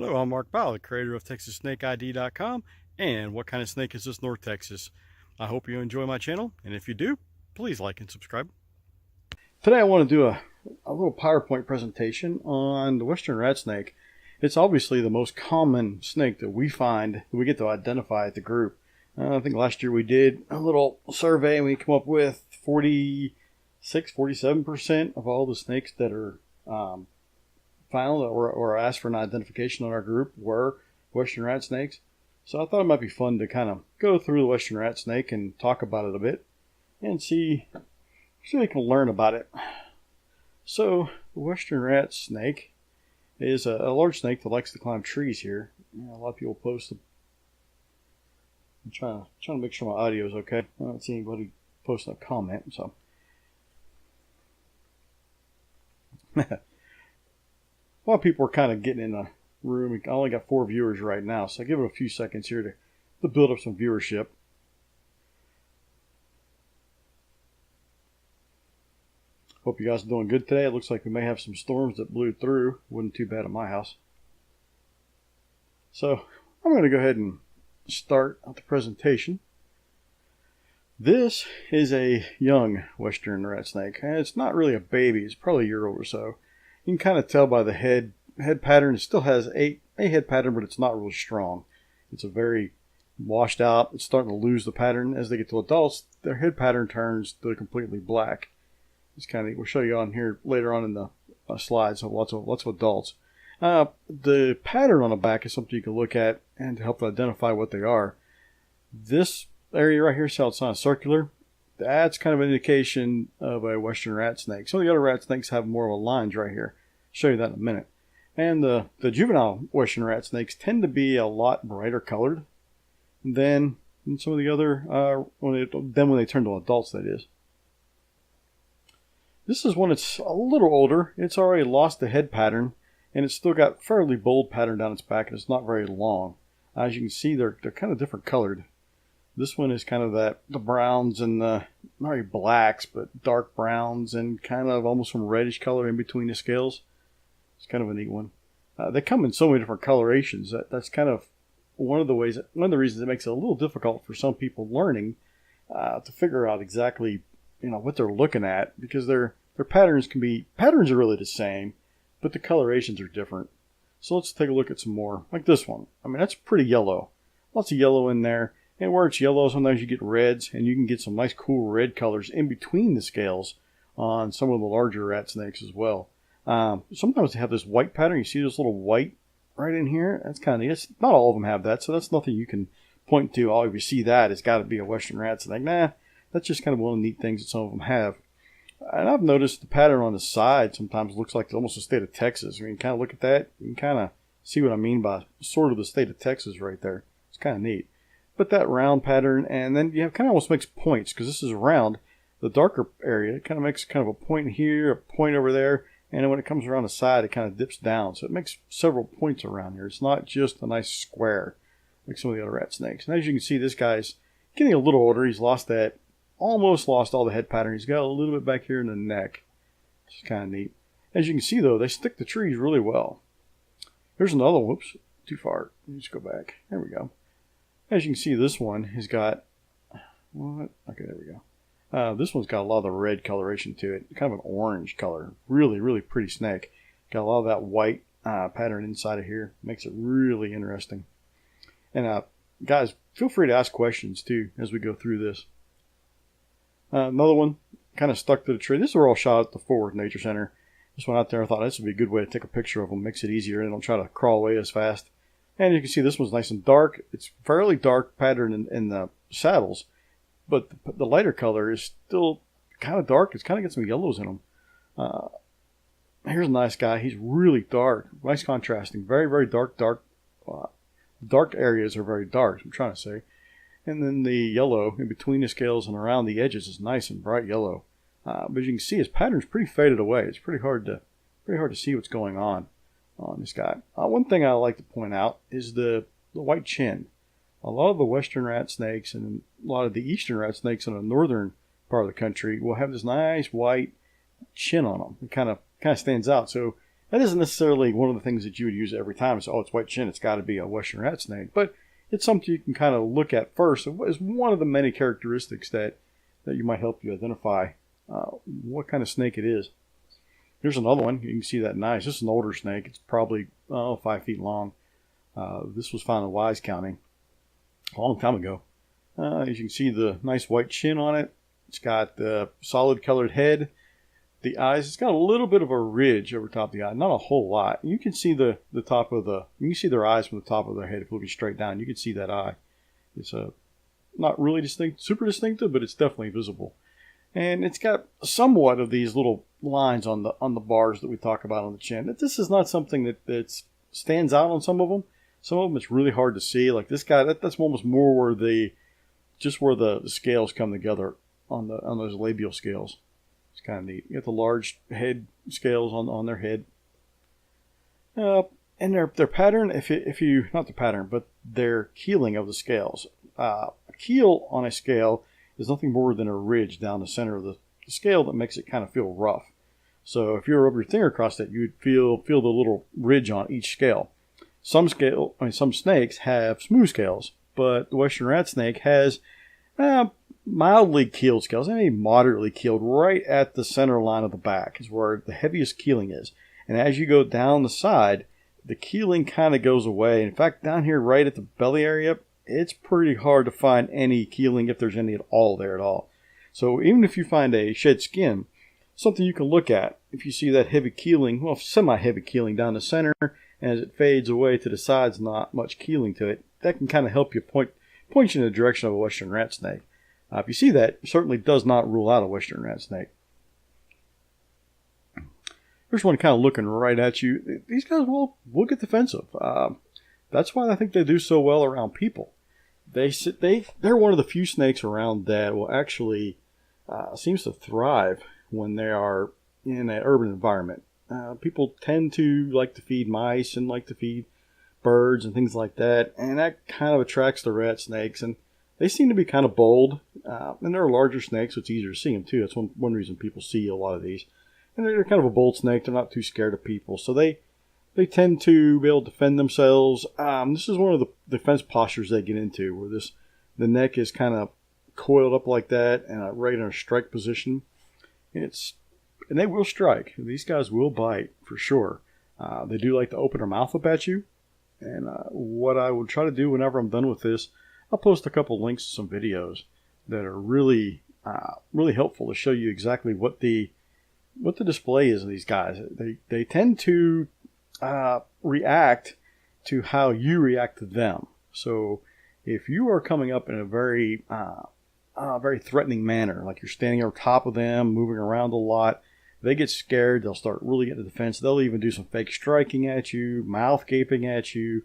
Hello, I'm Mark Powell, the creator of TexasSnakeID.com and What Kind of Snake Is This, North Texas? I hope you enjoy my channel, and if you do, please like and subscribe. Today I want to do a little PowerPoint presentation on the Western Ratsnake. It's obviously the most common snake that we find, that we get to identify at the group. I think last year we did a little survey and we came up with 47% of all the snakes that are found or asked for an identification on our group were Western rat snakes. So I thought it might be fun to kind of go through the Western rat snake and talk about it a bit and see if we can learn about it. So the Western rat snake is a large snake that likes to climb trees here. A lot of people post them. I'm trying to make sure my audio is okay. I don't see anybody posting a comment, so. A lot of people are kind of getting in the room. I only got 4 viewers right now, so I give it a few seconds here to build up some viewership. Hope you guys are doing good today. It looks like we may have some storms that blew through. Wasn't too bad at my house. So I'm going to go ahead and start the presentation. This is a young Western rat snake. It's not really a baby. It's probably a year old or so. You can kind of tell by the head pattern. It still has a head pattern, but it's not really strong. It's a very washed out. It's starting to lose the pattern. As they get to adults, their head pattern turns to completely black. It's kind of, we'll show you on here later on in the slides of lots of adults. The pattern on the back is something you can look at and to help identify what they are. This area right here, so it's not circular. That's kind of an indication of a Western rat snake. Some of the other rat snakes have more of a lines right here. I'll show you that in a minute. And the juvenile Western rat snakes tend to be a lot brighter colored than some of the other, when they turn to adults, that is. This is one that's a little older. It's already lost the head pattern, and it's still got fairly bold pattern down its back, and it's not very long. As you can see, they're kind of different colored. This one is kind of the browns and the, not really blacks, but dark browns and kind of almost some reddish color in between the scales. It's kind of a neat one. They come in so many different colorations. That's kind of one of the reasons it makes it a little difficult for some people learning to figure out exactly what they're looking at, because their patterns are really the same, but the colorations are different. So let's take a look at some more, like this one. I mean, that's pretty yellow. Lots of yellow in there. And where it's yellow, sometimes you get reds, and you can get some nice cool red colors in between the scales on some of the larger rat snakes as well. Sometimes they have this white pattern. You see this little white right in here? That's kind of neat. Not all of them have that, so that's nothing you can point to. Oh, if you see that, it's got to be a Western rat snake. Nah, that's just kind of one of the neat things that some of them have. And I've noticed the pattern on the side sometimes looks like almost the state of Texas. When you kind of look at that, you can kind of see what I mean by sort of the state of Texas right there. It's kind of neat. But that round pattern, and then you have kind of almost makes points, because this is round. The darker area, it kind of makes kind of a point here, a point over there, and then when it comes around the side, it kind of dips down. So it makes several points around here. It's not just a nice square like some of the other rat snakes. And as you can see, this guy's getting a little older. He's almost lost all the head pattern. He's got a little bit back here in the neck. It's kind of neat. As you can see, though, they stick to trees really well. Here's another one. Whoops, too far. Let me just go back. There we go. As you can see, this one has got, what? Okay, there we go. This one's got a lot of the red coloration to it. Kind of an orange color. Really, really pretty snake. Got a lot of that white pattern inside of here. Makes it really interesting. And guys, feel free to ask questions too as we go through this. Another one kind of stuck to the tree. This were all shot at the Fort Worth Nature Center. Just went out there and thought this would be a good way to take a picture of them. Makes it easier and they don't try to crawl away as fast. And you can see this one's nice and dark. It's fairly dark pattern in the saddles, but the lighter color is still kind of dark. It's kind of got some yellows in them. Here's a nice guy. He's really dark. Nice contrasting. Very, very dark. Dark areas are very dark, I'm trying to say. And then the yellow in between the scales and around the edges is nice and bright yellow. But you can see his pattern's pretty faded away. It's pretty hard to see what's going on this guy. One thing I like to point out is the white chin. A lot of the Western rat snakes and a lot of the Eastern rat snakes in the northern part of the country will have this nice white chin on them. It kind of stands out. So That isn't necessarily one of the things that you would use every time. So, oh, it's white chin, it's got to be a western rat snake. But it's something you can kind of look at first as one of the many characteristics that you might help you identify what kind of snake it is. Here's another one. You can see that nice. This is an older snake. It's probably 5 feet long. This was found in Wise County a long time ago. As you can see, the nice white chin on it. It's got the solid colored head. The eyes, it's got a little bit of a ridge over top of the eye, not a whole lot. You can see the top of you can see their eyes from the top of their head. If you're looking straight down, you can see that eye. It's not really distinct, super distinctive, but it's definitely visible. And it's got somewhat of these little lines on the bars that we talk about on the chin. This is not something that stands out on some of them. Some of them it's really hard to see. Like this guy, that's almost more where the scales come together on those labial scales. It's kind of neat. You got the large head scales on their head. And their pattern, if you not the pattern, but their keeling of the scales. A keel on a scale is nothing more than a ridge down the center of the scale that makes it kind of feel rough. So if you were to rub your finger across that, you'd feel the little ridge on each scale. Some snakes have smooth scales, but the western rat snake has mildly keeled scales, maybe moderately keeled, right at the center line of the back is where the heaviest keeling is. And as you go down the side, the keeling kind of goes away. In fact, down here right at the belly area, it's pretty hard to find any keeling, if there's any at all there at all. So even if you find a shed skin, something you can look at, if you see that heavy keeling, well, semi-heavy keeling down the center, and as it fades away to the sides, not much keeling to it, that can kind of help you point you in the direction of a western rat snake. If you see that, it certainly does not rule out a western rat snake. Here's one kind of looking right at you. These guys will get defensive. That's why I think they do so well around people. They're one of the few snakes around that will actually seems to thrive when they are in an urban environment. People tend to like to feed mice and like to feed birds and things like that, and that kind of attracts the rat snakes. And they seem to be kind of bold, and they're larger snakes, so it's easier to see them too. That's one reason people see a lot of these. And they're kind of a bold snake. They're not too scared of people, so they tend to be able to defend themselves. This is one of the defense postures they get into, where the neck is kind of coiled up like that and right in a strike position. And they will strike. These guys will bite for sure. They do like to open their mouth up at you. And what I will try to do whenever I'm done with this, I'll post a couple links to some videos that are really helpful to show you exactly what the display is of these guys. They tend to react to how you react to them. So if you are coming up in a very threatening manner, like you're standing over top of them, moving around a lot, they get scared. They'll start really getting the defense. They'll even do some fake striking at you, mouth gaping at you,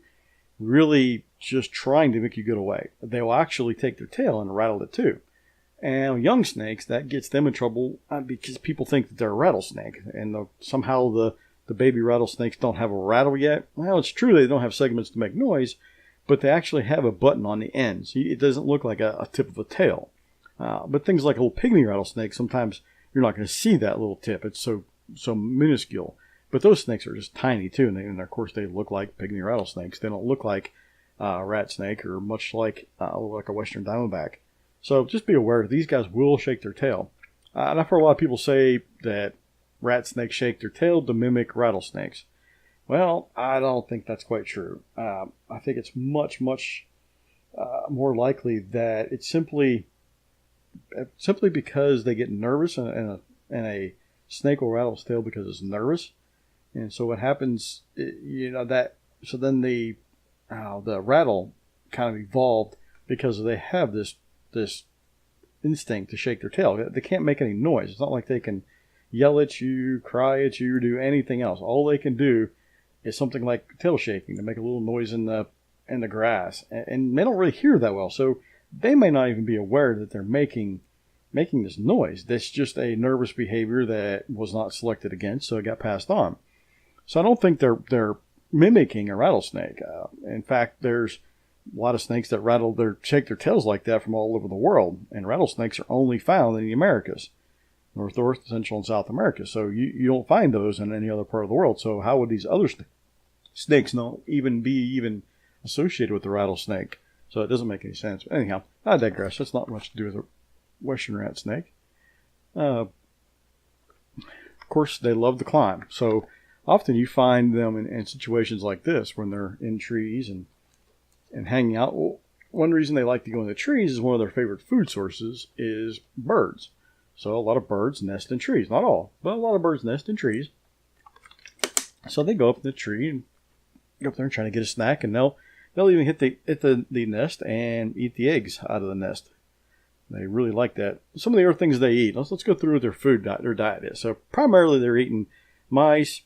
really just trying to make you get away. They will actually take their tail and rattle it too. And young snakes, that gets them in trouble because people think that they're a rattlesnake, and somehow the baby rattlesnakes don't have a rattle yet. Well, it's true they don't have segments to make noise, but they actually have a button on the end. So it doesn't look like a tip of a tail. But things like a little pygmy rattlesnake, sometimes you're not going to see that little tip. It's so minuscule. But those snakes are just tiny too, and of course they look like pygmy rattlesnakes. They don't look like a rat snake or much like a western diamondback. So just be aware, these guys will shake their tail. And I've heard a lot of people say that rat snakes shake their tail to mimic rattlesnakes. Well, I don't think that's quite true. I think it's much more likely that it's simply because they get nervous, and a snake will rattle its tail because it's nervous. And so what happens, so then the rattle kind of evolved because they have this instinct to shake their tail. They can't make any noise. It's not like they can yell at you, cry at you, or do anything else. All they can do is something like tail shaking to make a little noise in the grass, and they don't really hear that well. So they may not even be aware that they're making this noise. That's just a nervous behavior that was not selected against, so it got passed on. So I don't think they're mimicking a rattlesnake. In fact, there's a lot of snakes that shake their tails like that from all over the world, and rattlesnakes are only found in the Americas. North, Central, and South America. So you don't find those in any other part of the world. So how would these other snakes not even be associated with the rattlesnake? So it doesn't make any sense. But anyhow, I digress. That's not much to do with the Western rat snake. Of course, they love to climb. So often you find them in situations like this when they're in trees and hanging out. Well, one reason they like to go in the trees is one of their favorite food sources is birds. So a lot of birds nest in trees. Not all, but a lot of birds nest in trees. So they go up in the tree and go up there and try to get a snack, and they'll even hit the nest and eat the eggs out of the nest. They really like that. Some of the other things they eat. Let's go through what their diet is. So primarily they're eating mice,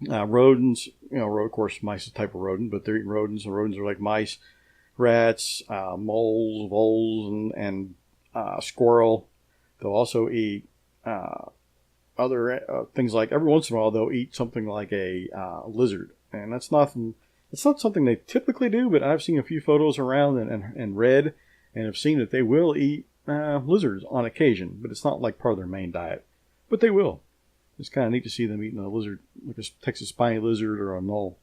rodents. Of course, mice is a type of rodent, but they're eating rodents. And rodents are like mice, rats, moles, voles, and squirrel. They'll also eat other things like every once in a while they'll eat something like a lizard, and it's not something they typically do. But I've seen a few photos around and read, and have seen that they will eat lizards on occasion, but it's not like part of their main diet. But they will. It's kind of neat to see them eating a lizard, like a Texas spiny lizard or a mole.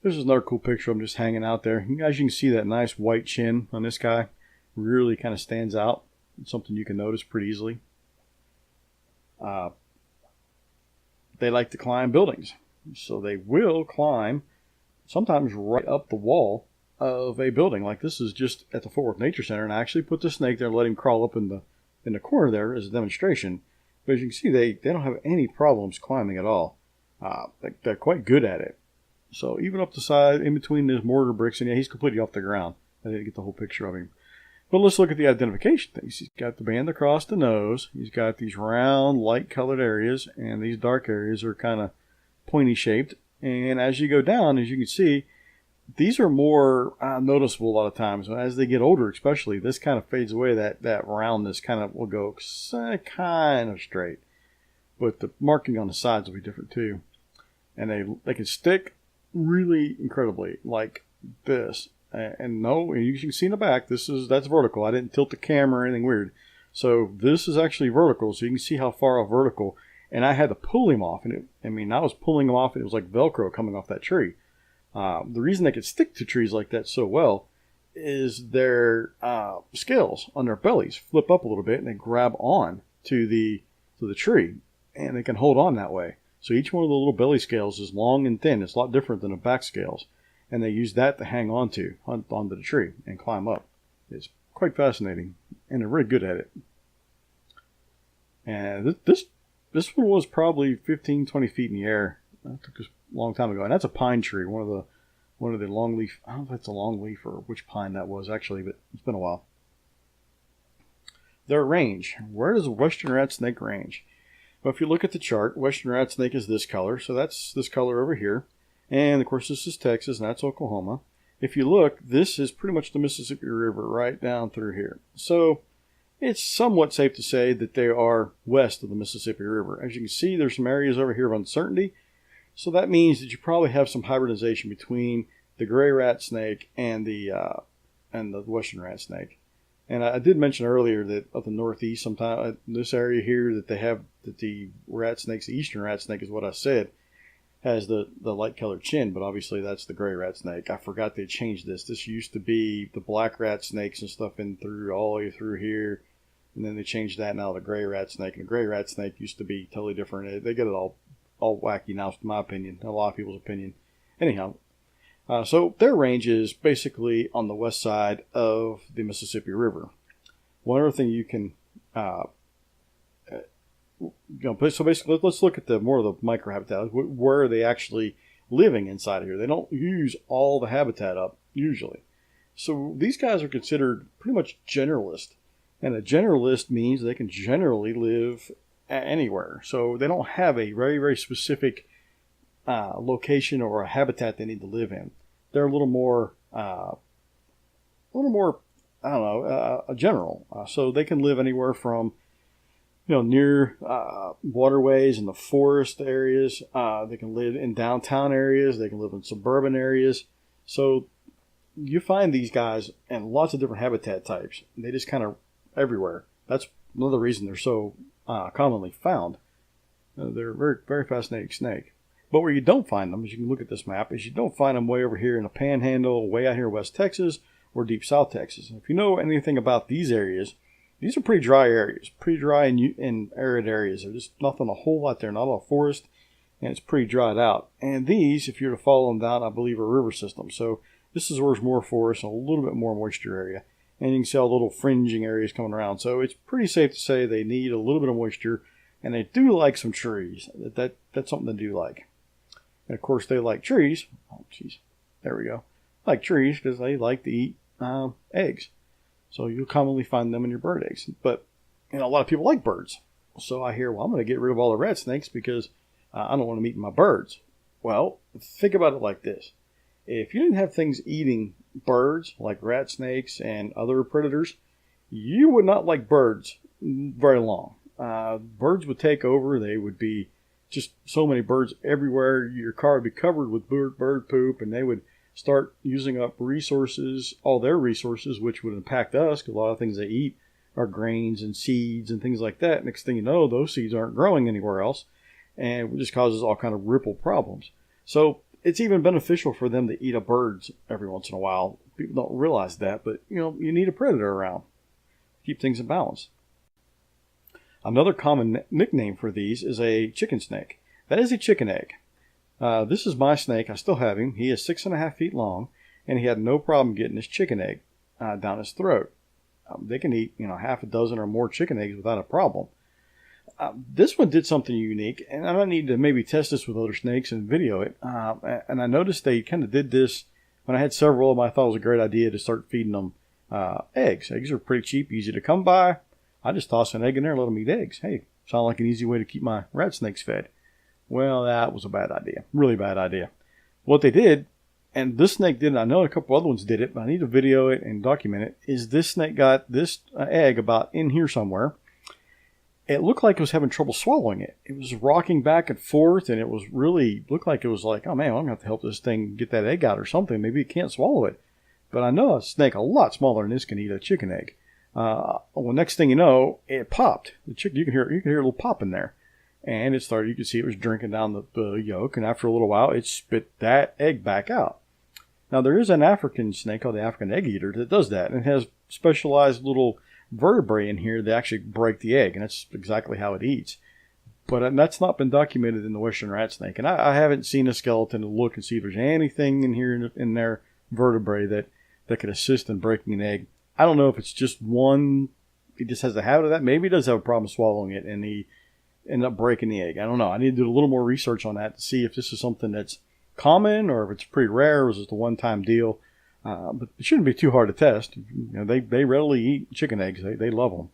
This is another cool picture of them just hanging out there. As you can see, that nice white chin on this guy really kind of stands out. It's something you can notice pretty easily. They like to climb buildings. So they will climb sometimes right up the wall of a building. Like this is just at the Fort Worth Nature Center, and I actually put the snake there and let him crawl up in the corner there as a demonstration. But as you can see, they don't have any problems climbing at all. They're quite good at it. So even up the side, in between those mortar bricks, and yeah, he's completely off the ground. I didn't get the whole picture of him. But let's look at the identification things. He's got the band across the nose. He's got these round, light-colored areas, and these dark areas are kind of pointy-shaped. And as you go down, as you can see, these are more noticeable a lot of times. As they get older, especially, this kind of fades away. That roundness kind of will go kind of straight. But the marking on the sides will be different too. And they can stick really incredibly like this. And no, you can see in the back, that's vertical. I didn't tilt the camera or anything weird. So this is actually vertical, so you can see how far off vertical. And I had to pull him off. And I was pulling him off, and it was like Velcro coming off that tree. The reason they could stick to trees like that so well is their scales on their bellies flip up a little bit, and they grab on to the tree, and they can hold on that way. So each one of the little belly scales is long and thin. It's a lot different than the back scales. And they use that to hang onto the tree and climb up. It's quite fascinating, and they're really good at it. And this one was probably 15, 20 feet in the air. That took us a long time ago, and that's a pine tree, one of the longleaf. I don't know if it's a longleaf or which pine that was actually, but it's been a while. Their range. Where does western rat snake range? Well, if you look at the chart, western rat snake is this color, so that's this color over here. And, of course, this is Texas, and that's Oklahoma. If you look, this is pretty much the Mississippi River right down through here. So it's somewhat safe to say that they are west of the Mississippi River. As you can see, there's some areas over here of uncertainty. So that means that you probably have some hybridization between the gray rat snake and the western rat snake. And I did mention earlier that up the northeast, sometime in this area here, that the rat snakes, the eastern rat snake is what I said, has the light colored chin, but obviously that's the gray rat snake. I forgot they changed this. This used to be the black rat snakes and stuff all the way through here, and then they changed that now to the gray rat snake. And the gray rat snake used to be totally different. They get it all wacky now, in my opinion, a lot of people's opinion. Anyhow, so their range is basically on the west side of the Mississippi River. One other thing you can so basically, let's look at more of the microhabitat. Where are they actually living inside of here? They don't use all the habitat up, usually. So these guys are considered pretty much generalist. And a generalist means they can generally live anywhere. So they don't have a very, very specific location or a habitat they need to live in. They're a little more general. So they can live anywhere from near waterways and the forest areas. They can live in downtown areas. They can live in suburban areas. So you find these guys in lots of different habitat types. They just kind of everywhere. That's another reason they're so commonly found. They're a very, very fascinating snake. But where you don't find them, as you can look at this map, is you don't find them way over here in the Panhandle, way out here in West Texas, or deep South Texas. And if you know anything about these areas, these are pretty dry areas, pretty dry and arid areas. There's just nothing a whole lot there, not a lot of forest, and it's pretty dried out. And these, if you're to follow them down, I believe are river systems. So this is where there's more forest and a little bit more moisture area. And you can see all the little fringing areas coming around. So it's pretty safe to say they need a little bit of moisture, and they do like some trees. That's something they do like. And of course, they like trees. Oh, jeez. There we go. Like trees because they like to eat eggs. So you'll commonly find them in your bird eggs. But a lot of people like birds. So I hear, well, I'm going to get rid of all the rat snakes because I don't want them eating my birds. Well, think about it like this. If you didn't have things eating birds like rat snakes and other predators, you would not like birds very long. Birds would take over. They would be just so many birds everywhere. Your car would be covered with bird poop, and they would start using up resources, all their resources, which would impact us because a lot of things they eat are grains and seeds and things like that. Next thing you know, those seeds aren't growing anywhere else, and it just causes all kind of ripple problems. So it's even beneficial for them to eat up birds every once in a while. People don't realize that, but you need a predator around. Keep things in balance. Another common nickname for these is a chicken snake. That is a chicken egg. This is my snake. I still have him. He is 6.5 feet long, and he had no problem getting his chicken egg down his throat. They can eat, half a dozen or more chicken eggs without a problem. This one did something unique, and I need to maybe test this with other snakes and video it. And I noticed they kind of did this when I had several of them. I thought it was a great idea to start feeding them eggs. Eggs are pretty cheap, easy to come by. I just toss an egg in there and let them eat eggs. Hey, sound like an easy way to keep my rat snakes fed. Well, that was a bad idea. Really bad idea. What they did, and this snake didn't, I know a couple other ones did it, but I need to video it and document it, is this snake got this egg about in here somewhere. It looked like it was having trouble swallowing it. It was rocking back and forth, and it was really, looked like it was like, oh man, I'm going to have to help this thing get that egg out or something. Maybe it can't swallow it. But I know a snake a lot smaller than this can eat a chicken egg. Well, next thing you know, it popped. The chicken, you can hear a little pop in there. And it started, you could see it was drinking down the yolk, and after a little while, it spit that egg back out. Now, there is an African snake called the African egg eater that does that, and it has specialized little vertebrae in here that actually break the egg, and that's exactly how it eats. But that's not been documented in the Western rat snake, and I haven't seen a skeleton to look and see if there's anything in here in their vertebrae that could assist in breaking an egg. I don't know if it's just one, he just has a habit of that. Maybe he does have a problem swallowing it, and he ended up breaking the egg. I don't know. I need to do a little more research on that to see if this is something that's common or if it's pretty rare or is it a one-time deal. But it shouldn't be too hard to test. They readily eat chicken eggs. They love them.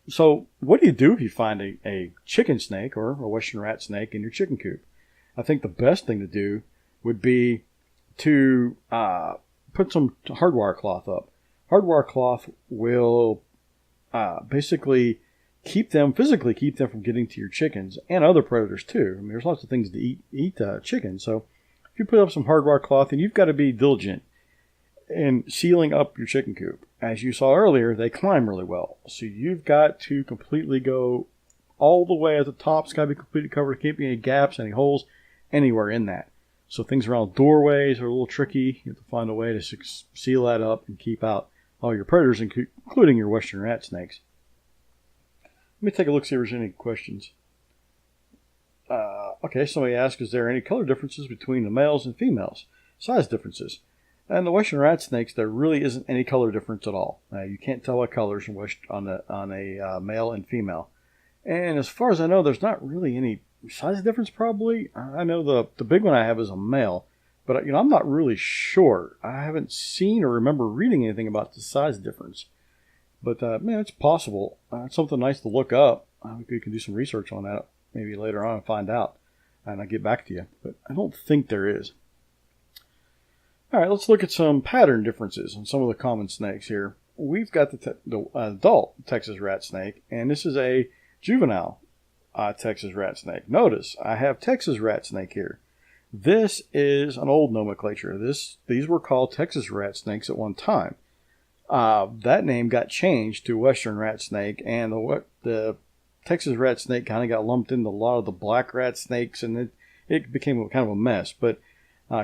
So what do you do if you find a chicken snake or a Western rat snake in your chicken coop? I think the best thing to do would be to put some hardwire cloth up. Hardwire cloth will basically physically keep them from getting to your chickens and other predators too. I mean, there's lots of things to eat chicken. So if you put up some hardwire cloth, and you've got to be diligent in sealing up your chicken coop. As you saw earlier, they climb really well. So you've got to completely go all the way at the top. It's got to be completely covered. Can't be any gaps, any holes, anywhere in that. So things around doorways are a little tricky. You have to find a way to seal that up and keep out all your predators, including your Western rat snakes. Let me take a look, see if there's any questions. Okay, somebody asked, is there any color differences between the males and females? Size differences. And the Western rat snakes, there really isn't any color difference at all. You can't tell what colors on a male and female. And as far as I know, there's not really any size difference probably. I know the big one I have is a male. But I'm not really sure. I haven't seen or remember reading anything about the size difference. But, it's possible. It's something nice to look up. We can do some research on that maybe later on and find out. And I'll get back to you. But I don't think there is. All right, let's look at some pattern differences on some of the common snakes here. We've got the adult Texas rat snake, and this is a juvenile Texas rat snake. Notice, I have Texas rat snake here. This is an old nomenclature. These were called Texas rat snakes at one time. That name got changed to Western rat snake, and the Texas rat snake kind of got lumped into a lot of the black rat snakes, and it became kind of a mess. But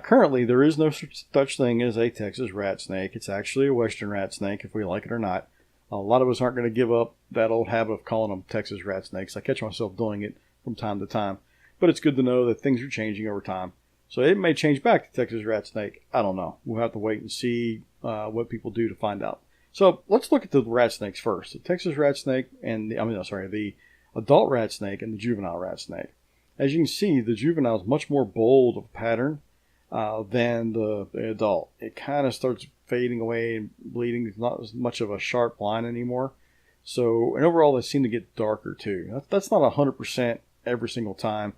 currently, there is no such thing as a Texas rat snake. It's actually a western rat snake, if we like it or not. A lot of us aren't going to give up that old habit of calling them Texas rat snakes. I catch myself doing it from time to time. But it's good to know that things are changing over time. So it may change back to Texas rat snake. I don't know. We'll have to wait and see what people do to find out. So let's look at the rat snakes first. The Texas rat snake the adult rat snake and the juvenile rat snake. As you can see, the juvenile is much more bold of a pattern than the adult. It kind of starts fading away and bleeding. It's not as much of a sharp line anymore. So, and overall, they seem to get darker too. That's not 100% every single time,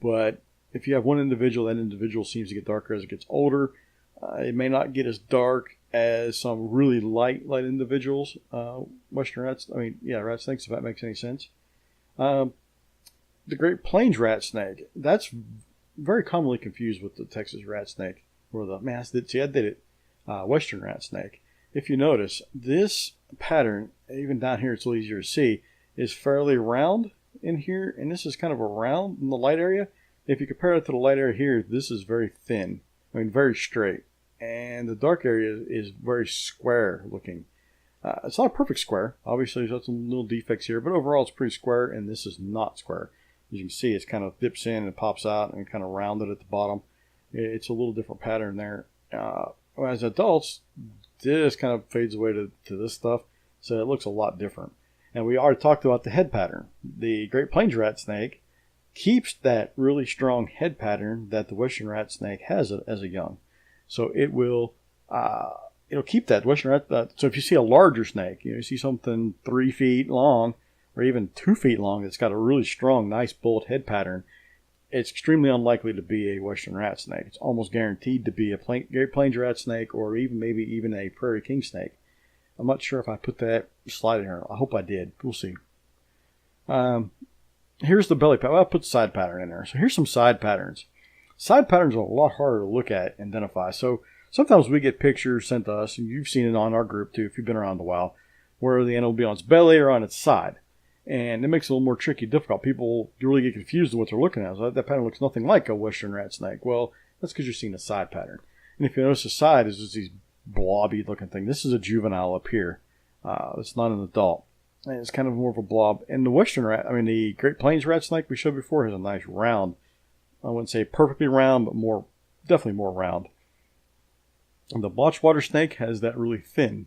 but if you have one individual, that individual seems to get darker as it gets older. It may not get as dark as some really light individuals. Western rat snakes, if that makes any sense. The Great Plains rat snake, that's very commonly confused with the Texas rat snake, or Western rat snake. If you notice, this pattern, even down here it's a little easier to see, is fairly round in here, and this is kind of a round in the light area. If you compare it to the light area here, this is very thin, very straight, and the dark area is very square looking. It's not a perfect square. Obviously, there's some little defects here, but overall it's pretty square, and this is not square. As you can see, it's kind of dips in and pops out and kind of rounded at the bottom. It's a little different pattern there. As adults, this kind of fades away to this stuff, so it looks a lot different. And we already talked about the head pattern. The Great Plains rat snake keeps that really strong head pattern that the Western rat snake has as a young. So it'll keep that Western rat. So if you see a larger snake, you see something 3 feet long or even 2 feet long that's got a really strong, nice bold head pattern, it's extremely unlikely to be a Western rat snake. It's almost guaranteed to be a Great Plains rat snake, or maybe even a prairie king snake. I'm not sure if I put that slide in here. I hope I did. We'll see. Here's the belly pattern. I'll put the side pattern in there. So here's some side patterns. Side patterns are a lot harder to look at and identify. So sometimes we get pictures sent to us, and you've seen it on our group too if you've been around a while, where the animal will be on its belly or on its side. And it makes it a little more tricky, difficult. People really get confused with what they're looking at. So that pattern looks nothing like a Western rat snake. Well, that's because you're seeing a side pattern. And if you notice, the side is just these blobby looking thing. This is a juvenile up here. It's not an adult. And it's kind of more of a blob. And the Great Plains rat snake we showed before has a nice round. I wouldn't say perfectly round, but definitely more round. And the blotched water snake has that really thin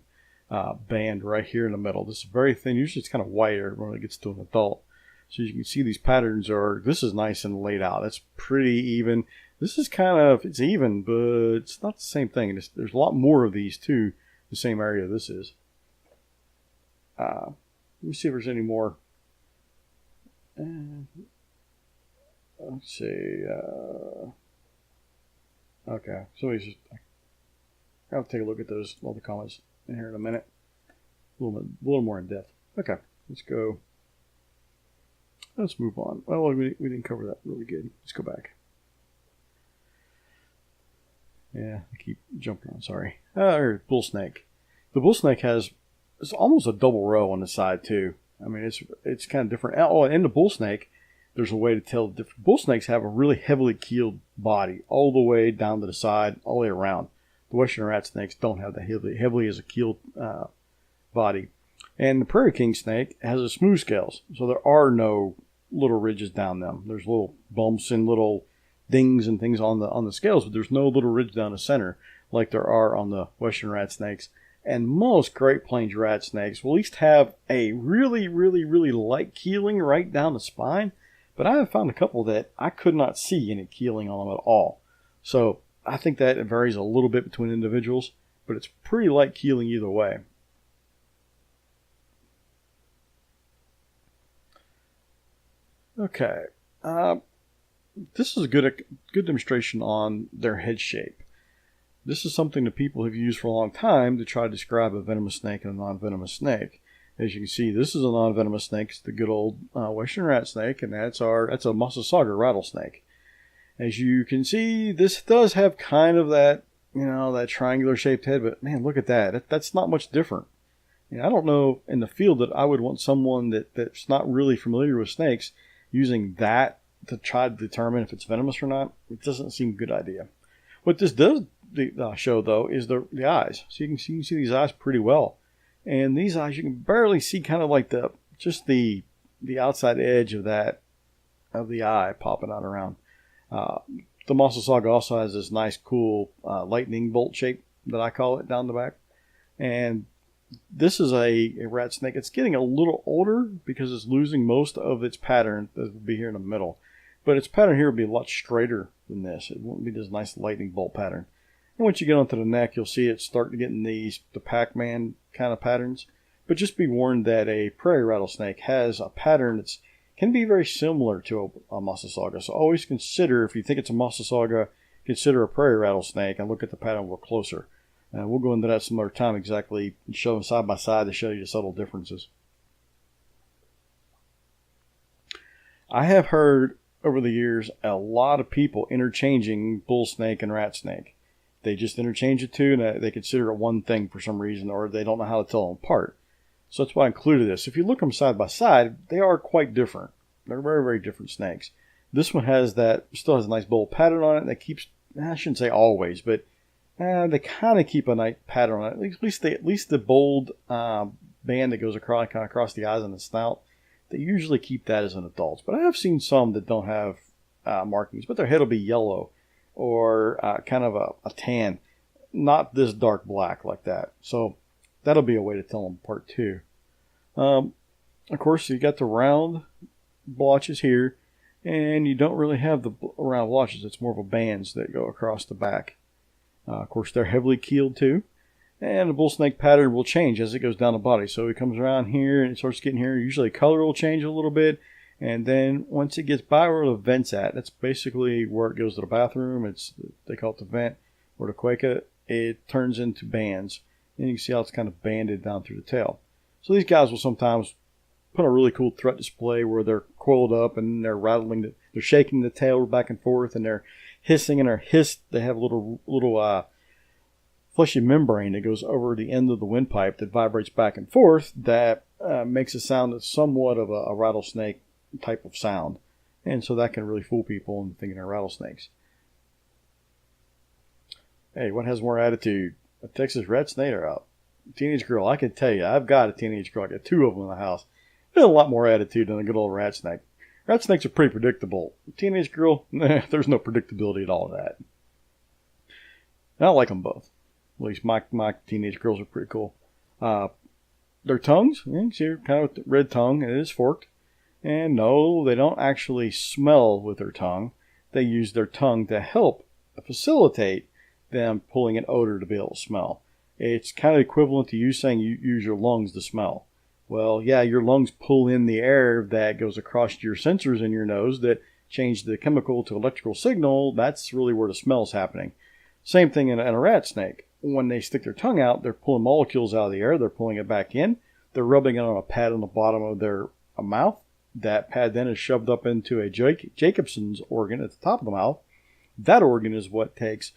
band right here in the middle. This is very thin. Usually it's kind of wider when it gets to an adult. So you can see these patterns this is nice and laid out. It's pretty even. This is it's even, but it's not the same thing. There's a lot more of these too, the same area this is. Let me see if there's any more. Let's see. Okay, I'll take a look at all the comments in here in a minute. A little more in depth. Okay, let's go. Let's move on. Well, we didn't cover that really good. Let's go back. Yeah, I keep jumping on. Sorry. Bull snake. The bull snake it's almost a double row on the side too. I mean, it's kind of different. Oh, and the bull snake, there's a way to tell the different. Bull snakes have a really heavily keeled body all the way down to the side, all the way around. The Western rat snakes don't have that heavily as a keeled body. And the prairie king snake has a smooth scales, so there are no little ridges down them. There's little bumps and little dings and things on the scales, but there's no little ridge down the center like there are on the Western rat snakes. And most Great Plains rat snakes will at least have a really, really, really light keeling right down the spine. But I have found a couple that I could not see any keeling on them at all. So I think that it varies a little bit between individuals, but it's pretty light keeling either way. Okay. This is a good demonstration on their head shape. This is something that people have used for a long time to try to describe a venomous snake and a non-venomous snake. As you can see, this is a non-venomous snake. It's the good old Western rat snake, and that's a Massasauga rattlesnake. As you can see, this does have kind of that, that triangular shaped head, but man, look at that. That's not much different. And I don't know in the field that I would want someone that's not really familiar with snakes using that to try to determine if it's venomous or not. It doesn't seem a good idea. What this does show, though, is the eyes. So you can see these eyes pretty well. And these eyes, you can barely see kind of like just the outside edge of the eye popping out around. The Massasauga also has this nice, cool lightning bolt shape that I call it down the back. And this is a rat snake. It's getting a little older because it's losing most of its pattern that will be here in the middle. But its pattern here will be a lot straighter than this. It won't be this nice lightning bolt pattern. And once you get onto the neck, you'll see it start to get in the Pac-Man kind of patterns. But just be warned that a prairie rattlesnake has a pattern that can be very similar to a Massasauga. So always consider, if you think it's a Massasauga, consider a prairie rattlesnake and look at the pattern a little closer. We'll go into that some other time exactly and show them side by side to show you the subtle differences. I have heard over the years a lot of people interchanging bull snake and rat snake. They just interchange the two and they consider it one thing for some reason, or they don't know how to tell them apart. So that's why I included this. If you look them side by side, they are quite different. They're very, very different snakes. This one still has a nice bold pattern on it that keeps, I shouldn't say always, but they kind of keep a nice pattern on it. At least the bold band that goes across the eyes and the snout, they usually keep that as an adult. But I have seen some that don't have markings, but their head will be yellow or kind of a tan, not this dark black like that. So that'll be a way to tell them apart too. Of course, you got the round blotches here, and you don't really have the round blotches. It's more of a bands that go across the back. Of course, they're heavily keeled too. And the bull snake pattern will change as it goes down the body. So it comes around here and it starts getting here. Usually color will change a little bit. And then once it gets by where the vent's at, that's basically where it goes to the bathroom. They call it the vent or the quaca. It turns into bands. And you can see how it's kind of banded down through the tail. So these guys will sometimes put a really cool threat display where they're coiled up and they're rattling, they're shaking the tail back and forth, and they're hissing, and they have a little fleshy membrane that goes over the end of the windpipe that vibrates back and forth that makes a sound that's somewhat of a rattlesnake type of sound. And so that can really fool people into thinking they're rattlesnakes. Hey, what has more attitude? A Texas rat snake or a teenage girl? I can tell you, I've got a teenage girl. I got two of them in the house. There's a lot more attitude than a good old rat snake. Rat snakes are pretty predictable. Teenage girl, there's no predictability at all to that. I like them both. At least my teenage girls are pretty cool. Their tongues, you see, kind of red tongue, and it is forked. And no, they don't actually smell with their tongue. They use their tongue to help facilitate them pulling an odor to be able to smell. It's kind of equivalent to you saying you use your lungs to smell. Well, yeah, your lungs pull in the air that goes across your sensors in your nose that change the chemical to electrical signal. That's really where the smell is happening. Same thing in a rat snake. When they stick their tongue out, they're pulling molecules out of the air. They're pulling it back in. They're rubbing it on a pad on the bottom of their mouth. That pad then is shoved up into a Jacobson's organ at the top of the mouth. That organ is what takes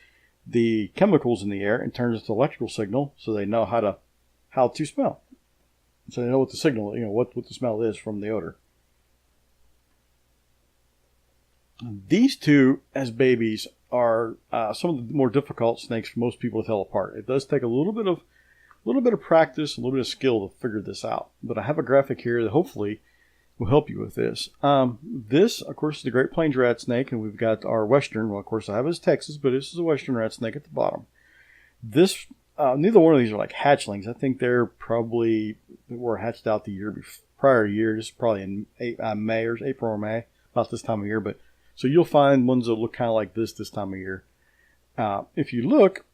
the chemicals in the air and turns it to electrical signal, so they know how to smell. So they know what the signal, what the smell is from the odor. These two, as babies, are some of the more difficult snakes for most people to tell apart. It does take a little bit of practice, a little bit of skill to figure this out. But I have a graphic here that hopefully will help you with this. This, of course, is the Great Plains rat snake, and we've got our western. Well, of course, I have is Texas, but this is a western rat snake at the bottom. This, neither one of these are like hatchlings. I think they were hatched out the prior year. This is probably in April or May, about this time of year. But so you'll find ones that look kind of like this time of year. If you look,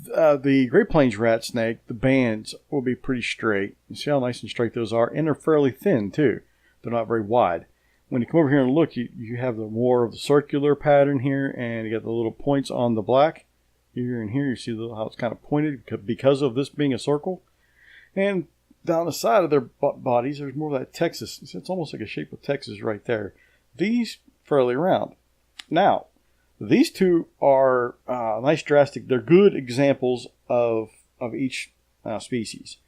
the Great Plains rat snake, the bands will be pretty straight. You see how nice and straight those are, and they're fairly thin too. They're not very wide. When you come over here and look, you have the more of the circular pattern here, and you got the little points on the black. Here and here, you see how it's kind of pointed because of this being a circle. And down the side of their bodies, there's more of that Texas. It's almost like a shape of Texas right there. These fairly round. Now, these two are nice drastic. They're good examples of each species.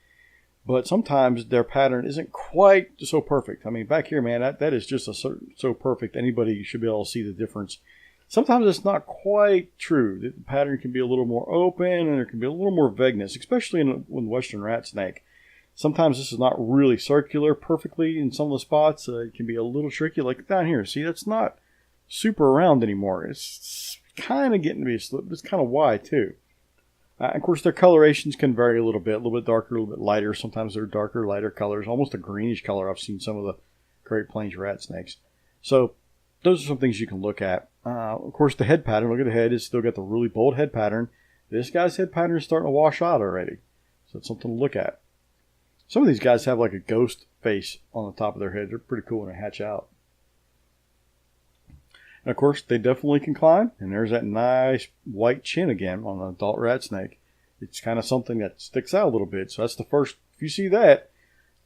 but sometimes their pattern isn't quite so perfect. I mean, back here, man, that is just so perfect. Anybody should be able to see the difference. Sometimes it's not quite true. The pattern can be a little more open, and there can be a little more vagueness, especially in Western Ratsnake. Sometimes this is not really circular perfectly in some of the spots. It can be a little tricky, like down here. See, that's not super round anymore. It's kind of getting to be a slip. It's kind of wide, too. Of course, their colorations can vary a little bit darker, a little bit lighter. Sometimes they're darker, lighter colors, almost a greenish color. I've seen some of the Great Plains rat snakes. So those are some things you can look at. Of course, the head pattern, look at the head. It's still got the really bold head pattern. This guy's head pattern is starting to wash out already. So it's something to look at. Some of these guys have like a ghost face on the top of their head. They're pretty cool when they hatch out. And of course, they definitely can climb. And there's that nice white chin again on an adult rat snake. It's kind of something that sticks out a little bit. So that's the first. If you see that,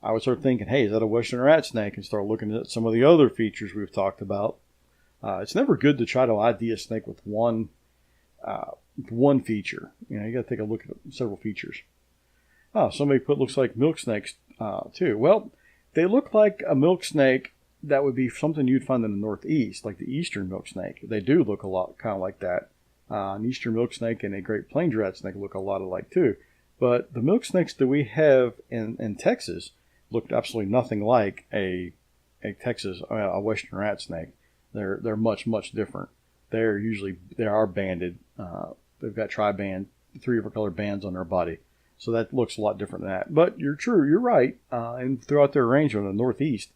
I would start thinking, hey, is that a Western rat snake? And start looking at some of the other features we've talked about. It's never good to try to ID a snake with one feature. You know, you got to take a look at several features. Oh, somebody looks like milk snakes too. Well, they look like a milk snake that would be something you'd find in the Northeast, like the eastern milk snake. They do look a lot kind of like that. An eastern milk snake and a Great Plains rat snake look a lot alike too. But the milk snakes that we have in Texas looked absolutely nothing like a Texas, a Western rat snake. They're much different. They are banded. They've got tri-band, 3 different color bands on their body. So that looks a lot different than that. But you're right. And throughout their range on the Northeast,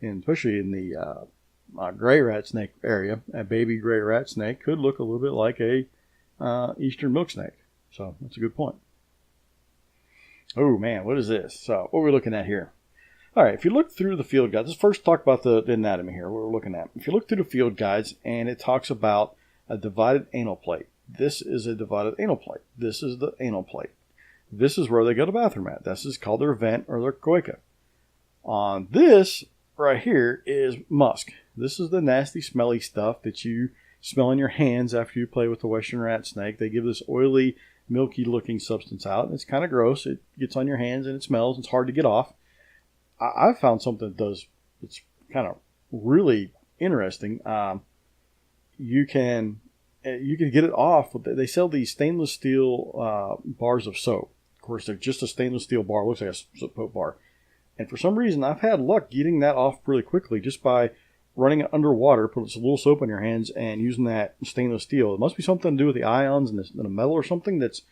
and especially in the gray rat snake area, a baby gray rat snake could look a little bit like a eastern milk snake. So that's a good point. Oh man, what is this? So what are we looking at here? All right, if you look through the field guides, let's first talk about the anatomy here, what we're looking at. If you look through the field guides and it talks about a divided anal plate. This is a divided anal plate. This is the anal plate. This is where they go to the bathroom at. This is called their vent or their cloaca. On this right here is musk. This is the nasty, smelly stuff that you smell in your hands after you play with the Western rat snake. They give this oily, milky-looking substance out. And it's kind of gross. It gets on your hands and it smells. It's hard to get off. I found something that does. It's kind of really interesting. You can get it off. They sell these stainless steel bars of soap. Of course, they're just a stainless steel bar. It looks like a soap bar. And for some reason, I've had luck getting that off really quickly just by running it underwater, putting some little soap on your hands, and using that stainless steel. It must be something to do with the ions and the metal or something that's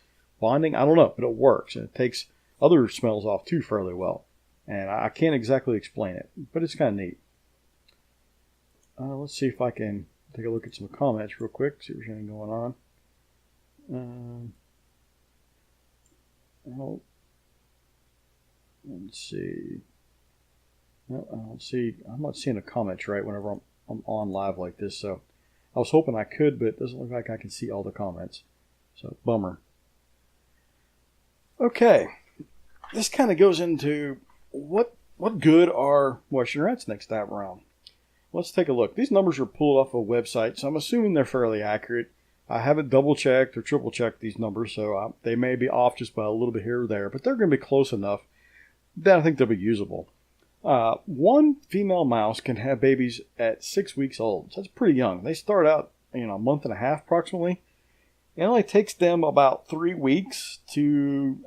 bonding. I don't know, but it works. And it takes other smells off too fairly well. And I can't exactly explain it, but it's kind of neat. Let's see if I can take a look at some comments real quick, see if there's anything going on. Let's see. No, I don't see. I'm not seeing the comments right whenever I'm on live like this. So I was hoping I could, but it doesn't look like I can see all the comments. So bummer. Okay, this kind of goes into what good are Western rat snakes to have around. Let's take a look. These numbers are pulled off a website, so I'm assuming they're fairly accurate. I haven't double-checked or triple-checked these numbers, so they may be off just by a little bit here or there, but they're going to be close enough that I think they'll be usable. One female mouse can have babies at 6 weeks old, so that's pretty young. They start out, a month and a half approximately. It only takes them about 3 weeks to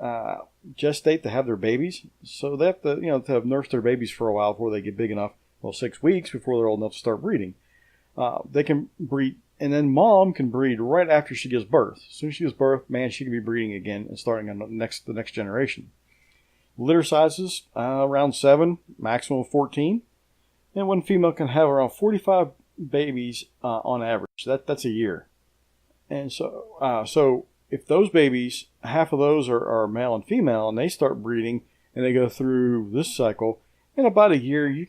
gestate to have their babies, so they have to, to have nursed their babies for a while before they get big enough. Well, 6 weeks before they're old enough to start breeding. They can breed, and then mom can breed right after she gives birth. As soon as she gives birth, man, she can be breeding again and starting on the next generation. Litter sizes around 7, maximum of 14, and one female can have around 45 babies on average. That's a year. And so if those babies, half of those are male and female, and they start breeding and they go through this cycle, in about a year you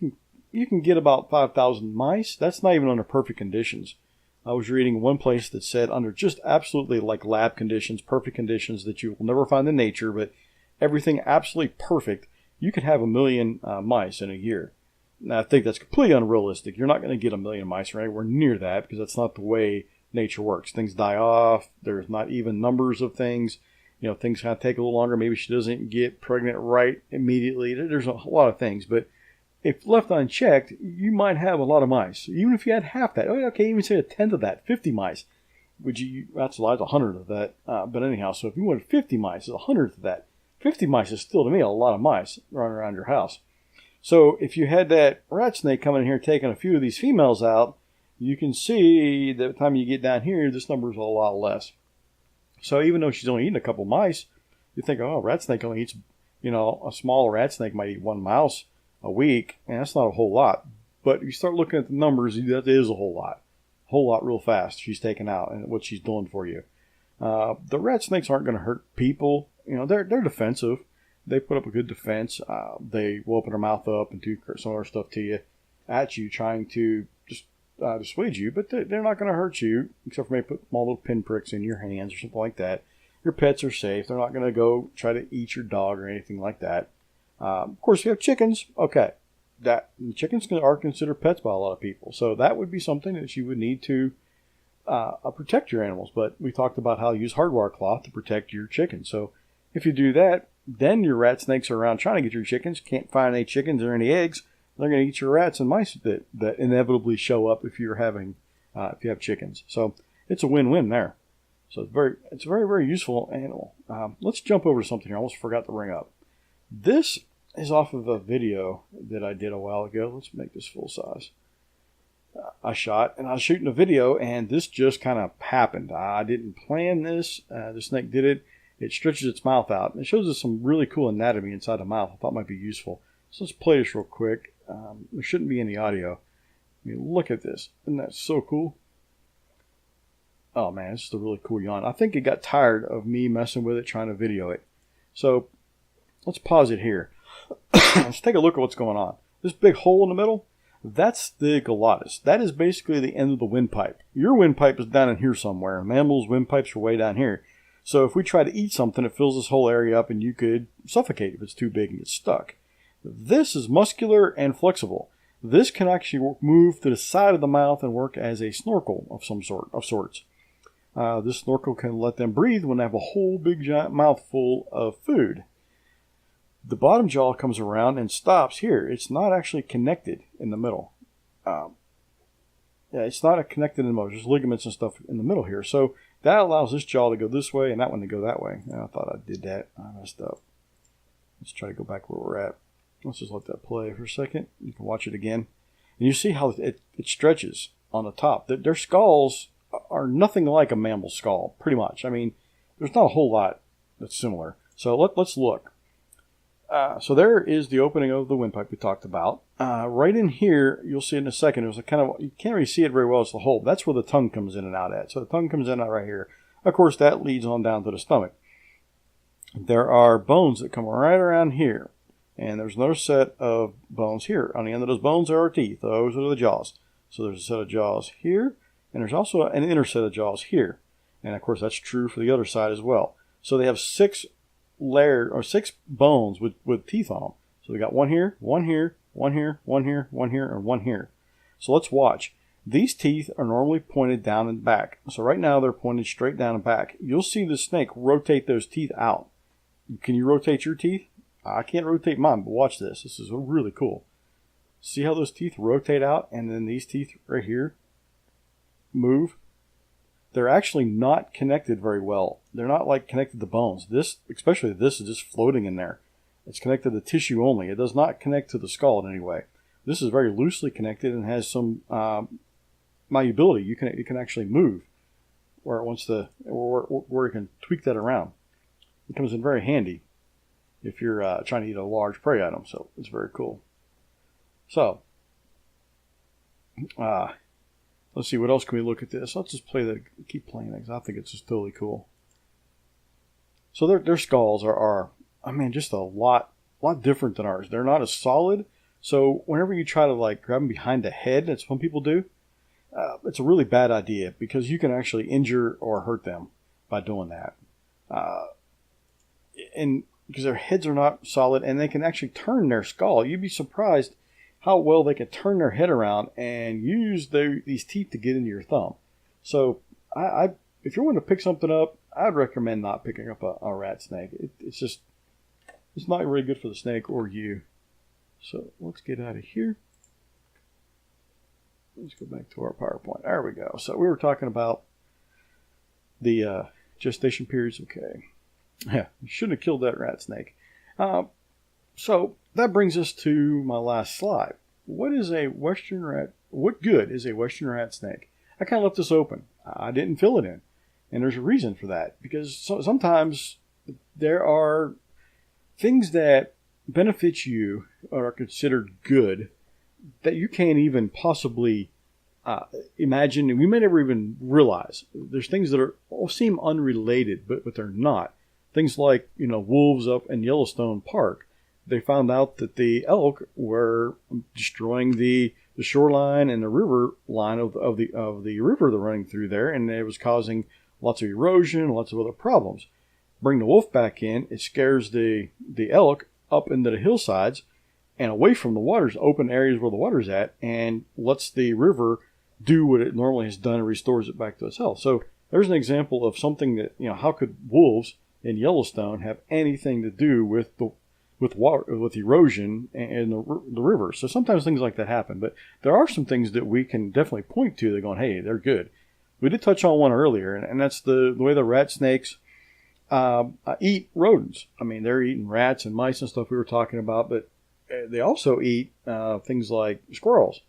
can get about 5,000 mice. That's not even under perfect conditions. I was reading one place that said under just absolutely like lab conditions, perfect conditions that you will never find in nature, but everything absolutely perfect, you could have 1 million mice in a year. Now, I think that's completely unrealistic. You're not going to get 1 million mice or anywhere near that because that's not the way nature works. Things die off. There's not even numbers of things. things kind of take a little longer. Maybe she doesn't get pregnant right immediately. There's a lot of things, but if left unchecked, you might have a lot of mice. Even if you had half that, okay, even say a tenth of that, 50 mice. That's a lot, 100 of that. But anyhow, so if you wanted 50 mice, it's 100th of that. 50 mice is still, to me, a lot of mice running around your house. So if you had that rat snake coming in here taking a few of these females out, you can see that by the time you get down here, this number is a lot less. So even though she's only eating a couple mice, you think, oh, rat snake only eats, a small rat snake might eat one mouse a week, and that's not a whole lot. But you start looking at the numbers, that is a whole lot. A whole lot real fast she's taking out and what she's doing for you. The rat snakes aren't going to hurt people. They're defensive. They put up a good defense. They will open their mouth up and do some other stuff to you, at you, trying to just dissuade you. But they're not going to hurt you, except for maybe put small little pinpricks in your hands or something like that. Your pets are safe. They're not going to go try to eat your dog or anything like that. Of course, if you have chickens, okay. Chickens are considered pets by a lot of people. So that would be something that you would need to protect your animals. But we talked about how to use hardwire cloth to protect your chickens. So if you do that, then your rat snakes are around trying to get your chickens, can't find any chickens or any eggs. They're going to eat your rats and mice that inevitably show up if you have chickens. So it's a win-win there. So it's a very, very useful animal. Let's jump over to something here I almost forgot to bring up. This is off of a video that I did a while ago. Let's make this full size. I was shooting a video, and this just kind of happened. I didn't plan this. The snake did it. It stretches its mouth out. It shows us some really cool anatomy inside the mouth I thought might be useful. So let's play this real quick. There shouldn't be any audio. I mean, look at this. Isn't that so cool? Oh, man, this is a really cool yawn. I think it got tired of me messing with it, trying to video it. So let's pause it here. Let's take a look at what's going on. This big hole in the middle, that's the glottis. That is basically the end of the windpipe. Your windpipe is down in here somewhere. Mammals' windpipes are way down here. So if we try to eat something, it fills this whole area up and you could suffocate if it's too big and get stuck. This is muscular and flexible. This can actually move to the side of the mouth and work as a snorkel of sorts. This snorkel can let them breathe when they have a whole big giant mouthful of food. The bottom jaw comes around and stops here. It's not actually connected in the middle. It's not connected in the middle. There's ligaments and stuff in the middle here. So that allows this jaw to go this way and that one to go that way. I thought I did that. I messed up. Let's try to go back where we're at. Let's just let that play for a second. You can watch it again. And you see how it stretches on the top. Their skulls are nothing like a mammal skull, pretty much. I mean, there's not a whole lot that's similar. So let's look. So there is the opening of the windpipe we talked about. Right in here, you'll see in a second, there's a kind of, you can't really see it very well, it's the hole. That's where the tongue comes in and out at. So the tongue comes in and out right here. Of course, that leads on down to the stomach. There are bones that come right around here. And there's another set of bones here. On the end of those bones are our teeth. Those are the jaws. So there's a set of jaws here. And there's also an inner set of jaws here. And of course, that's true for the other side as well. So they have 6 bones with teeth on them. So they got one here, one here, one here, one here, one here, and one here. So let's watch. These teeth are normally pointed down and back. So right now they're pointed straight down and back. You'll see the snake rotate those teeth out. Can you rotate your teeth? I can't rotate mine, but watch this. This is really cool. See how those teeth rotate out and then these teeth right here move? They're actually not connected very well. They're not like connected to bones. Especially this is just floating in there. It's connected to tissue only. It does not connect to the skull in any way. This is very loosely connected and has some malleability. You can actually move where it wants to, where it can tweak that around. It comes in very handy if you're trying to eat a large prey item. So it's very cool. So let's see, what else can we look at this? Let's just keep playing it because I think it's just totally cool. So their skulls are I mean, just a lot different than ours. They're not as solid. So whenever you try to like grab them behind the head, that's what people do. It's a really bad idea because you can actually injure or hurt them by doing that. And because their heads are not solid and they can actually turn their skull. You'd be surprised how well they can turn their head around and use these teeth to get into your thumb. So if you're wanting to pick something up, I'd recommend not picking up a rat snake. It's not really good for the snake or you. So let's get out of here. Let's go back to our PowerPoint. There we go. So we were talking about the gestation periods. Okay. Yeah, you shouldn't have killed that rat snake. So that brings us to my last slide. What good is a Western rat snake? I kind of left this open. I didn't fill it in. And there's a reason for that. Because sometimes there are things that benefit you or are considered good that you can't even possibly imagine, and we may never even realize. There's things that all seem unrelated, but they're not. Things like, wolves up in Yellowstone Park. They found out that the elk were destroying the shoreline and the river line of the river they're running through there, and it was causing lots of erosion, lots of other problems. Bring the wolf back in, it scares the elk up into the hillsides and away from the waters, open areas where the water's at, and lets the river do what it normally has done and restores it back to its health. So there's an example of something that, how could wolves in Yellowstone have anything to do with water, with erosion and the river? So sometimes things like that happen, but there are some things that we can definitely point to. They're going, hey, they're good. We did touch on one earlier, and that's the way the rat snakes eat rodents. I mean, they're eating rats and mice and stuff we were talking about, but they also eat things like squirrels.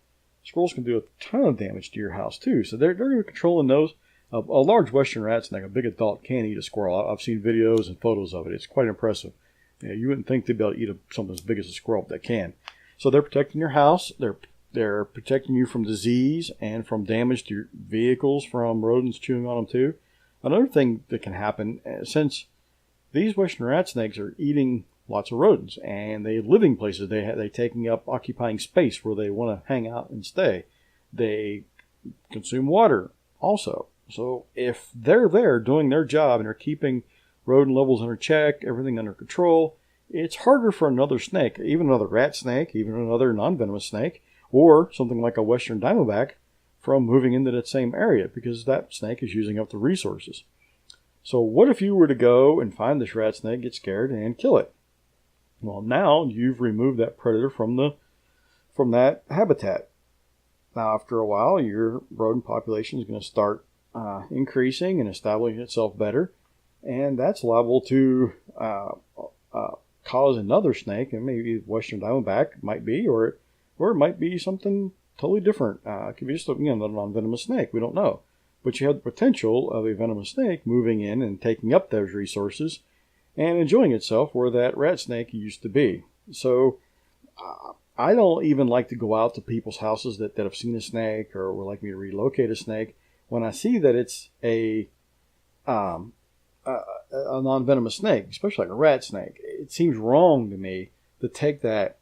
Squirrels can do a ton of damage to your house too, so they're controlling those. A large Western rat snake, a big adult, can eat a squirrel. I've seen videos and photos of it. It's quite impressive. You wouldn't think they'd be able to eat something as big as a squirrel, but they can. So they're protecting your house. They're protecting you from disease and from damage to your vehicles from rodents chewing on them too. Another thing that can happen, since these Western rat snakes are eating lots of rodents and they live in places, they taking up occupying space where they want to hang out and stay. They consume water also. So if they're there doing their job and they're keeping rodent levels under check, everything under control, it's harder for another snake, even another rat snake, even another non-venomous snake, or something like a Western diamondback, from moving into that same area because that snake is using up the resources. So what if you were to go and find this rat snake, get scared, and kill it? Well, now you've removed that predator from that habitat. Now, after a while, your rodent population is going to start increasing and establishing itself better, and that's liable to cause another snake, and maybe Western diamondback might be, or it might be something totally different. It could be just a non-venomous snake. We don't know. But you have the potential of a venomous snake moving in and taking up those resources and enjoying itself where that rat snake used to be. So I don't even like to go out to people's houses that have seen a snake or would like me to relocate a snake when I see that it's a non-venomous snake, especially like a rat snake. It seems wrong to me to take that.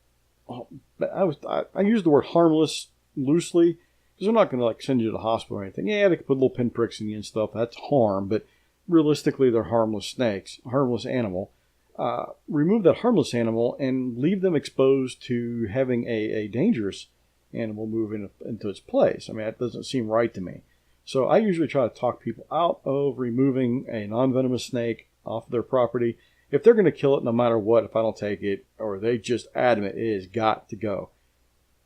I use the word harmless loosely because they're not going to send you to the hospital or anything. Yeah, they can put little pinpricks in you and stuff. That's harm, but realistically, they're harmless snakes, harmless animal. Remove that harmless animal and leave them exposed to having a dangerous animal move into its place. I mean, that doesn't seem right to me. So I usually try to talk people out of removing a non-venomous snake off their property. If they're going to kill it no matter what, if I don't take it, or they just adamant it has got to go,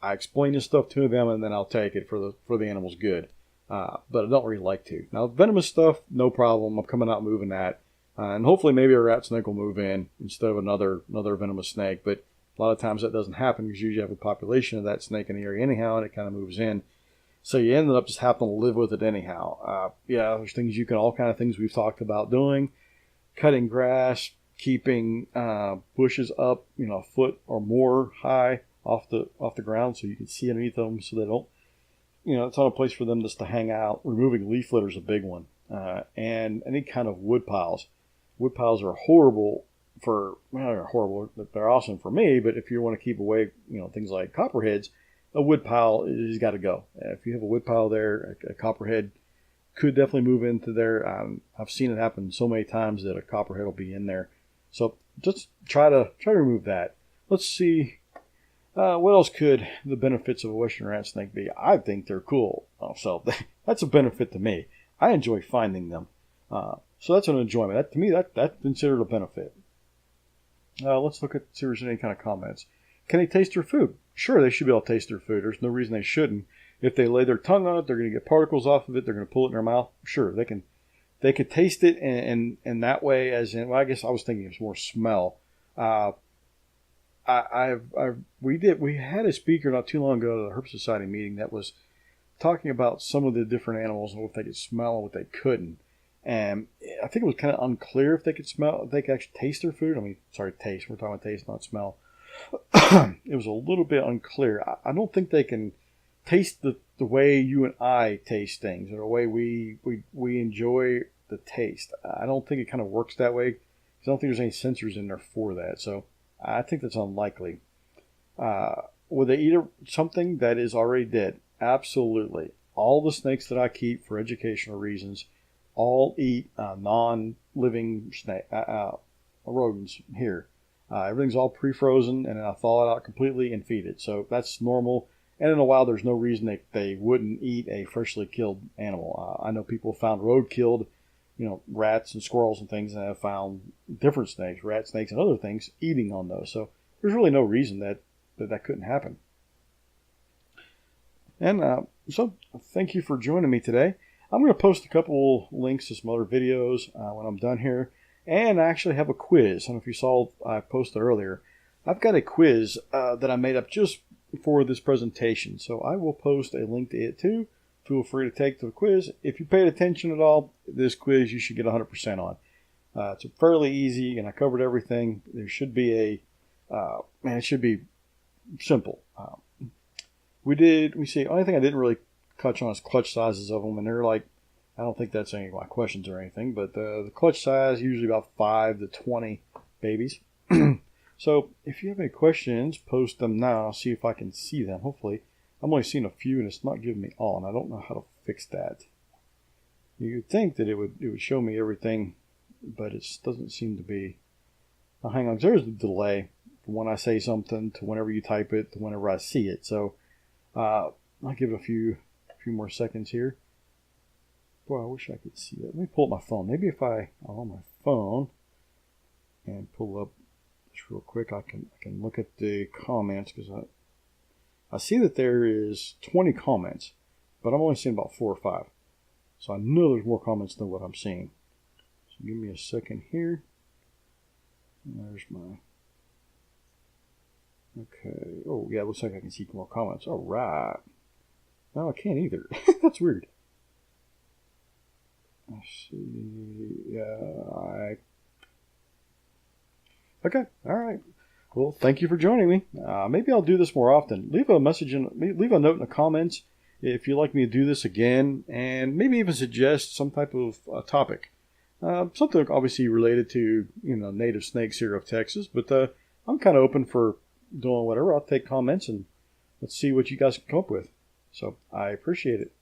I explain this stuff to them and then I'll take it for the animal's good. But I don't really like to. Now, venomous stuff, no problem. I'm coming out moving that. And hopefully maybe a rat snake will move in instead of another venomous snake. But a lot of times that doesn't happen because you usually have a population of that snake in the area anyhow, and it kind of moves in. So you ended up just having to live with it anyhow. There's all kind of things we've talked about doing. Cutting grass, keeping bushes up, a foot or more high off the ground so you can see underneath them so they don't, it's not a place for them just to hang out. Removing leaf litter is a big one. And any kind of wood piles. Wood piles are horrible they're horrible. They're awesome for me, but if you want to keep away, things like copperheads, a wood pile has got to go. If you have a wood pile there, a copperhead could definitely move into there. I've seen it happen so many times that a copperhead will be in there. So just try to remove that. Let's see. What else could the benefits of a Western rat snake be? I think they're cool. So that's a benefit to me. I enjoy finding them. So that's an enjoyment. That, to me, that's considered a benefit. Let's look at see if there's any kind of comments. Can they taste their food? Sure, they should be able to taste their food. There's no reason they shouldn't. If they lay their tongue on it, they're going to get particles off of it. They're going to pull it in their mouth. Sure, they can. They could taste it, and that way, as in, well, I guess I was thinking it's more smell. We had a speaker not too long ago at the Herp Society meeting that was talking about some of the different animals and what they could smell and what they couldn't. And I think it was kind of unclear if they could smell, if they could actually taste their food. I mean, sorry, taste. We're talking about taste, not smell. It was a little bit unclear. I don't think they can taste the way you and I taste things, or the way we enjoy the taste. I don't think it kind of works that way. I don't think there's any sensors in there for that. So I think that's unlikely. Would they eat something that is already dead? Absolutely. All the snakes that I keep for educational reasons all eat non-living rodents here. Everything's all pre-frozen, and then I thaw it out completely and feed it. So that's normal. And in a while, there's no reason they wouldn't eat a freshly killed animal. I know people found road-killed, rats and squirrels and things, and have found different snakes, rat snakes and other things, eating on those. So there's really no reason that couldn't happen. And so thank you for joining me today. I'm going to post a couple links to some other videos when I'm done here. And I actually have a quiz. I don't know if you saw I posted earlier. I've got a quiz that I made up just for this presentation. So I will post a link to it too. Feel free to take the quiz. If you paid attention at all, this quiz you should get 100% on. It's fairly easy, and I covered everything. There should be it should be simple. We see, only thing I didn't really touch on is clutch sizes of them, and they're like, I don't think that's any of my questions or anything, but the clutch size usually about 5 to 20 babies. So if you have any questions, post them now. I'll see if I can see them. Hopefully, I'm only seeing a few, and it's not giving me all, and I don't know how to fix that. You'd think that it would show me everything, but it doesn't seem to be. Now, hang on, there's a delay from when I say something to whenever you type it to whenever I see it. So I'll give it a few more seconds here. Boy, I wish I could see that. Let me pull up my phone. Maybe if I'm on my phone and pull up just real quick, I can look at the comments, because I see that there is 20 comments, but I'm only seeing about 4 or 5. So I know there's more comments than what I'm seeing. So give me a second here. There's my. Okay. Oh, yeah, it looks like I can see more comments. All right. No, I can't either. That's weird. Let's see. Yeah, Okay. All right. Well, thank you for joining me. Maybe I'll do this more often. Leave a note in the comments if you'd like me to do this again, and maybe even suggest some type of topic. Something obviously related to native snakes here of Texas, but I'm kind of open for doing whatever. I'll take comments and let's see what you guys can come up with. So I appreciate it.